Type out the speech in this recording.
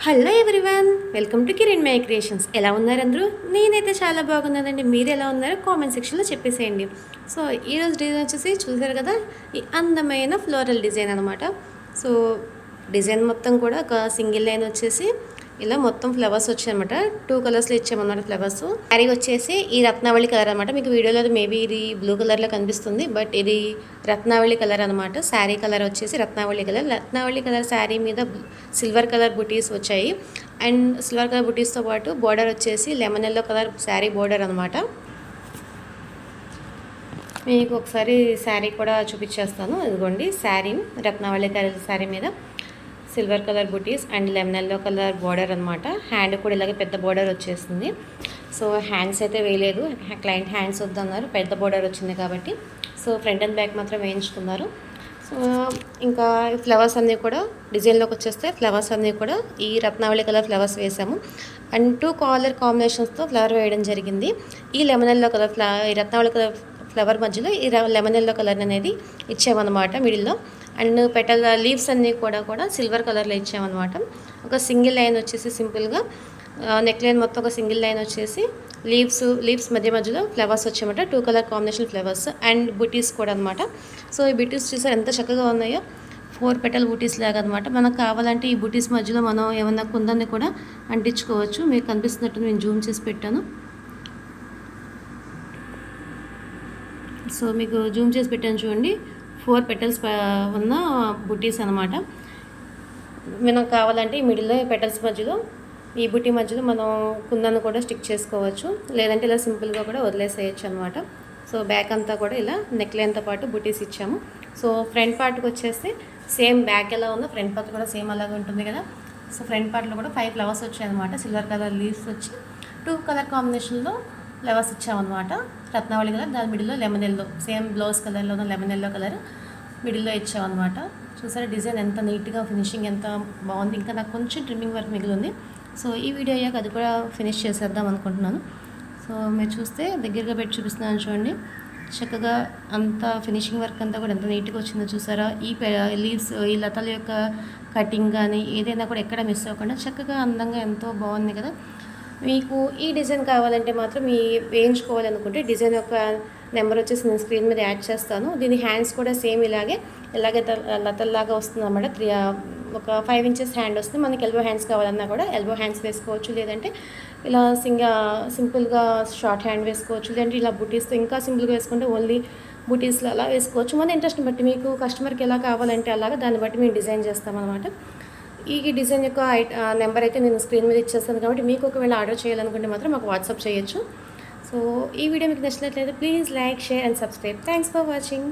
Hello everyone, welcome to Kiran my creations. ఎలా ఉన్నారు అందరూ? నేనైతే చాలా బాగున్నానండి. మీరు ఎలా ఉన్నారో కామెంట్ సెక్షన్లో చెప్పేసేయండి. సో ఈరోజు డిజైన్ వచ్చేసి చూసారు కదా, ఈ అందమైన ఫ్లోరల్ డిజైన్ అనమాట. సో డిజైన్ మొత్తం కూడా ఒక సింగిల్ లైన్ వచ్చేసి ఇలా మొత్తం ఫ్లవర్స్ వచ్చాయన్నమాట. 2 కలర్స్లో ఇచ్చామన్నమాట ఫ్లవర్స్. శారీ వచ్చేసి ఈ రత్నావళి కలర్ అనమాట. మీకు వీడియోలో మేబీ ఇది బ్లూ కలర్లో కనిపిస్తుంది, బట్ ఇది రత్నావళి కలర్ అనమాట. శారీ కలర్ వచ్చేసి రత్నావళి కలర్. రత్నావళి కలర్ శారీ మీద సిల్వర్ కలర్ బుటీస్ వచ్చాయి. అండ్ సిల్వర్ కలర్ బుటీస్తో పాటు బోర్డర్ వచ్చేసి lemon yellow colour sari border అనమాట. మీకు ఒకసారి శారీ కూడా చూపించేస్తాను. ఇదిగోండి శారీ, రత్నావళి కలర్ శారీ మీద silver colour buttis and lemon yellow colour border అనమాట. హ్యాండ్ కూడా ఇలాగే పెద్ద బోర్డర్ వచ్చేసింది. సో హ్యాండ్స్ అయితే వేయలేదు, క్లయింట్ హ్యాండ్స్ వద్దన్నారు, పెద్ద బోర్డర్ వచ్చింది కాబట్టి. సో ఫ్రంట్ అండ్ బ్యాక్ మాత్రం వేయించుకున్నారు. సో ఇంకా ఫ్లవర్స్ అన్నీ కూడా డిజైన్లోకి వచ్చేస్తే ఫ్లవర్స్ అన్నీ కూడా ఈ రత్నావళి కలర్ ఫ్లవర్స్ వేసాము. అండ్ 2 కలర్ కాంబినేషన్స్తో ఫ్లవర్ వేయడం జరిగింది. ఈ లెమన్ ఎల్లో కలర్ ఈ రత్నావళి కలర్ ఫ్లవర్ మధ్యలో ఈ లెమన్ ఎల్లో కలర్ అనేది ఇచ్చామన్నమాట మిడిల్లో. అండ్ పెటల్ లీవ్స్ అన్నీ కూడా సిల్వర్ కలర్లో ఇచ్చామన్నమాట. ఒక సింగిల్ లైన్ వచ్చేసి సింపుల్గా నెక్ లైన్ మొత్తం ఒక సింగిల్ లైన్ వచ్చేసి లీవ్స్ మధ్యలో ఫ్లవర్స్ వచ్చాయన్నమాట. 2 కలర్ కాంబినేషన్ ఫ్లవర్స్ అండ్ బుటీస్ కూడా అనమాట. సో ఈ బుటీస్ చూసారు ఎంత చక్కగా ఉన్నాయో, 4 పెటల్ బుటీస్ లాగా అనమాట. మనకు కావాలంటే ఈ బుటీస్ మధ్యలో మనం ఏమన్నా కుందాన్ని కూడా అంటించుకోవచ్చు. మీకు కనిపిస్తున్నట్టు నేను జూమ్ చేసి పెట్టాను. సో మీకు జూమ్ చేసి పెట్టాను చూడండి, 4 పెటల్స్ ఉన్న బుటీస్ అనమాట. మనం కావాలంటే ఈ మిడిల్లో పెటల్స్ మధ్యలో ఈ బుటీ మధ్యలో మనం కుందను కూడా స్టిక్ చేసుకోవచ్చు, లేదంటే ఇలా సింపుల్గా కూడా వదిలేసేయచ్చు అనమాట. సో బ్యాక్ అంతా కూడా ఇలా నెక్ లైన్తో పాటు బుటీస్ ఇచ్చాము. సో ఫ్రంట్ పార్ట్కి వచ్చేసి సేమ్ బ్యాక్ ఎలా ఉందో ఫ్రంట్ పార్ట్ కూడా సేమ్ అలాగే ఉంటుంది కదా. సో ఫ్రంట్ పార్ట్లో కూడా 5 ఫ్లవర్స్ వచ్చాయన్నమాట. సిల్వర్ కలర్ లీవ్స్ వచ్చి 2 కలర్ కాంబినేషన్లో ఫ్లవర్స్ ఇచ్చామన్నమాట. రత్నావళి కలర్, దాని మిడిల్లో లెమన్ ఎల్లో, సేమ్ బ్లౌజ్ కలర్లో ఉన్న లెమన్ ఎల్లో కలర్ మిడిల్లో ఇచ్చామన్నమాట. చూసారా డిజైన్ ఎంత నీట్గా, ఫినిషింగ్ ఎంత బాగుంది. ఇంకా నాకు కొంచెం ట్రిమ్మింగ్ వర్క్ మిగిలింది. సో ఈ వీడియో అయ్యాక అది కూడా ఫినిష్ చేసేద్దాం అనుకుంటున్నాను. సో మీరు చూస్తే దగ్గరగా పెట్టి చూపిస్తున్నాను చూడండి, చక్కగా అంత ఫినిషింగ్ వర్క్ అంతా కూడా ఎంత నీట్గా వచ్చిందో చూసారా. ఈ లీవ్స్, ఈ లతల యొక్క కటింగ్ కానీ ఏదైనా కూడా ఎక్కడ మిస్ అవ్వకుండా చక్కగా అందంగా ఎంతో బాగుంది కదా. మీకు ఈ డిజైన్ కావాలంటే మాత్రం వేయించుకోవాలనుకుంటే డిజైన్ యొక్క నెంబర్ వచ్చేసి నేను స్క్రీన్ మీద యాడ్ చేస్తాను. దీని హ్యాండ్స్ కూడా సేమ్ ఇలాగే లతల్లాగా వస్తుంది అన్నమాట. ఒక 5 ఇంచెస్ హ్యాండ్ వస్తుంది. మనకి ఎల్బో హ్యాండ్స్ కావాలన్నా కూడా ఎల్బో హ్యాండ్స్ వేసుకోవచ్చు, లేదంటే ఇలా సింపుల్గా షార్ట్ హ్యాండ్ వేసుకోవచ్చు, లేదంటే ఇలా బుటీస్తో ఇంకా సింపుల్గా వేసుకుంటే ఓన్లీ బుటీస్లో అలా వేసుకోవచ్చు. మన ఇంట్రెస్ట్ని బట్టి మీకు కస్టమర్కి ఎలా కావాలంటే అలాగా దాన్ని బట్టి మేము డిజైన్ చేస్తామన్నమాట. ఈ డిజైన్ యొక్క నెంబర్ అయితే నేను స్క్రీన్ మీద ఇచ్చేస్తాను కాబట్టి మీకు ఒకవేళ ఆర్డర్ చేయాలనుకుంటే మాత్రం మాకు వాట్సాప్ చేయొచ్చు. సో ఈ వీడియో మీకు నచ్చినట్లయితే please like, share and subscribe. Thanks for watching.